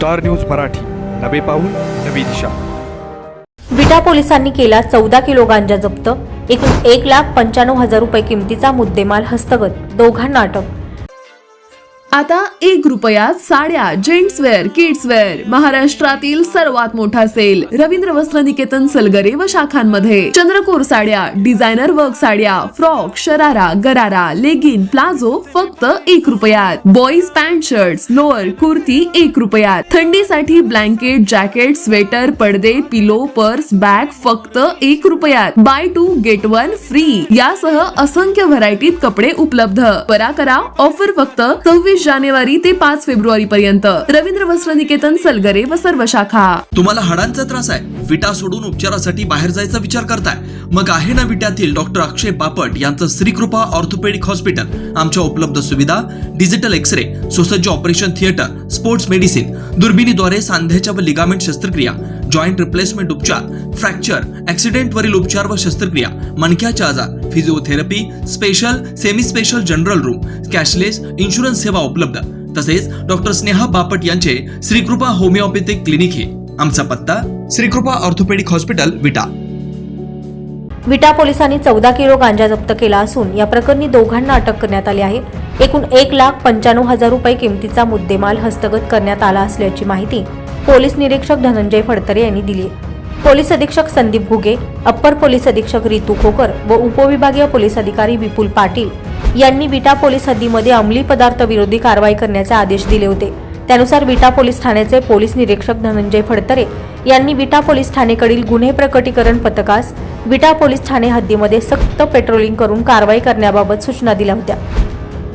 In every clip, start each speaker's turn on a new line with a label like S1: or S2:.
S1: Star news Marathi, नवे पाऊल नवी दिशा।
S2: विटा पोलिसांनी केला 14 किलो गांजा जप्त, एकूण 1,95,000 रुपये किमतीचा मुद्देमाल हस्तगत, दोघांना अटक।
S3: आता 1 रुपयात साड्या, जेंट्सवेअर, किड्सवेअर, महाराष्ट्रातील सर्वात मोठा सेल रवींद्र वस्त्र निकेतन सलगरे व शाखांमध्ये। चंद्रकोर साड्या, डिझायनर वर्क साड्या, फ्रॉक, शरारा, गरारा, लेगिन, प्लाझो फक्त 1 रुपयात। Boys pant, shirts, lower, kurti 1 रुपयात। थंडीसाठी ब्लँकेट, जॅकेट, स्वेटर, पडदे, पिलो, पर्स, बॅग फक्त 1 रुपयात। बाय 2 गेट 1 फ्री यासह असंख्य व्हरायटीत कपडे उपलब्ध। त्वरा करा, ऑफर फक्त 26 जानेवारी ते 5 फेब्रुवारी पर्यंत। रवींद्र वस्त्र निकेतन सलगरे व सर्व शाखा।
S4: तुम्हाला हाडांचा त्रास आहे, विटा सोडून उपचारासाठी बाहेर जायचा विचार करताय? मग आहे ना विट्यातील डॉक्टर अक्षय बापट यांचं श्रीकृपा ऑर्थोपेडिक हॉस्पिटल। आमच्या उपलब्ध सुविधा डिजिटल एक्सरे, सुसज्ज ऑपरेशन थिएटर, स्पोर्ट्स मेडिसिन, दुर्बिणीद्वारे सांध्याच्या व लिगामेंट शस्त्रक्रिया, जॉइंट रिप्लेसमेंट उपचार, फ्रॅक्चर, ऍक्सिडेंट वरील उपचार व शस्त्रक्रिया, मणक्याचे आजार, physiotherapy, special, semi special general room, cashless insurance सेवा उपलब्ध। तसेच डॉक्टर स्नेहा बापट यांचे श्रीकृपा होमिओपॅथिक क्लिनिक हे। आमचा पत्ता श्रीकृपा ऑर्थोपेडिक हॉस्पिटल, विटा।
S2: विटा पोलिसांनी 14 किलो गांजा जप्त केला असून या प्रकरणी दोघांना अटक करण्यात आली आहे। एकूण 1,95,000 रुपये किमतीचा मुद्देमाल हस्तगत करण्यात आला असल्याची माहिती पोलीस निरीक्षक धनंजय फडतरे यांनी दिली। पोलीस अधीक्षक संदीप घुगे, अप्पर पोलीस अधीक्षक रितू खोकर व उपविभागीय पोलीस अधिकारी विपुल पाटील यांनी विटा पोलीस हद्दीमध्ये अंमली पदार्थ विरोधी कारवाई करण्याचे आदेश दिले होते। त्यानुसार विटा पोलीस ठाण्याचे पोलीस निरीक्षक धनंजय फडतरे यांनी विटा पोलीस ठाणेकडील गुन्हे प्रकटीकरण पथकास विटा पोलीस ठाणे हद्दीमध्ये सक्त पेट्रोलिंग करून कारवाई करण्याबाबत सूचना दिल्या होत्या।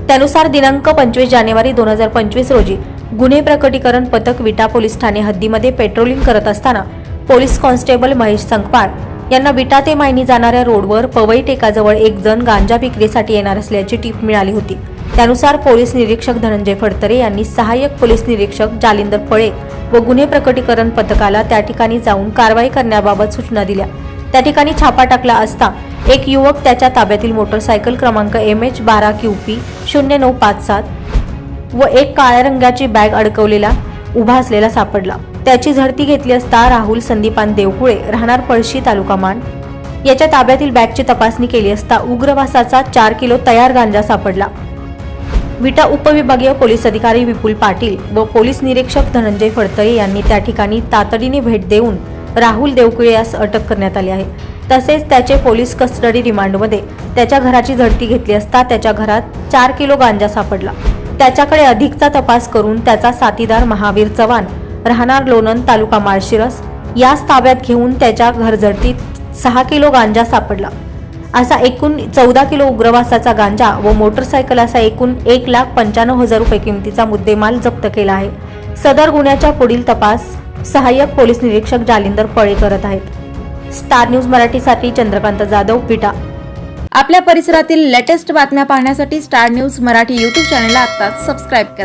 S2: त्यानुसार दिनांक 25 जानेवारी 2025 रोजी गुन्हे प्रकटीकरण पथक विटा पोलीस ठाणे हद्दीमध्ये पेट्रोलिंग करत असताना पोलीस कॉन्स्टेबल महेश संकपाळ यांना विटा ते मायनी जाणाऱ्या रोडवर पवई टेकाजवळ एक जण गांजा विक्रीसाठी येणार असल्याची टीप मिळाली होती। त्यानुसार पोलीस निरीक्षक धनंजय फडतरे यांनी सहाय्यक पोलीस निरीक्षक जालिंदर पळे व गुन्हे प्रकटीकरण पथकाला त्या ठिकाणी जाऊन कारवाई करण्याबाबत सूचना दिल्या। त्या ठिकाणी छापा टाकला असता एक युवक त्याच्या ताब्यातील मोटरसायकल क्रमांक MH12QP 0957 व एक काळ्या रंगाची बॅग अडकवलेला उभा असलेला सापडला। त्याची झडती घेतली असता राहुल संदीपान देवकुळे, राहणार पळशी, तालुका मान याच्या ताब्यातील बॅगची तपासणी केली असता उग्रवासाचा 4 किलो तयार गांजा सापडला। विटा उपविभागीय पोलीस अधिकारी विपुल पाटील व पोलीस निरीक्षक धनंजय फडतरे यांनी त्या ठिकाणी तातडीने भेट देऊन राहुल देवकुळे यास अटक करण्यात आली आहे। तसेच त्याचे पोलीस कस्टडी रिमांडमध्ये त्याच्या घराची झडती घेतली असता त्याच्या घरात 4 किलो गांजा सापडला। त्याच्याकडे अधिकचा तपास करून त्याचा साथीदार महावीर चव्हाण, राहणार लोणंद, तालुका माळशिरस यास ताब्यात घेऊन त्याच्या घरझडतीत 6 किलो गांजा सापडला। असा एकूण 14 किलो उग्रवासाचा गांजा व मोटरसायकल असा एकूण 1,95,000 रुपये किमतीचा मुद्देमाल जप्त केला आहे। सदर गुन्ह्याचा पुढील तपास सहाय्यक पोलीस निरीक्षक जालिंदर पळे करत आहेत। स्टार न्यूज मराठीसाठी चंद्रकांत जाधव, विटा।
S5: आपल्या परिसरातील लेटेस्ट बातम्या पाहण्यासाठी स्टार न्यूज मराठी YouTube चॅनलला आत्ताच सबस्क्राईब करा।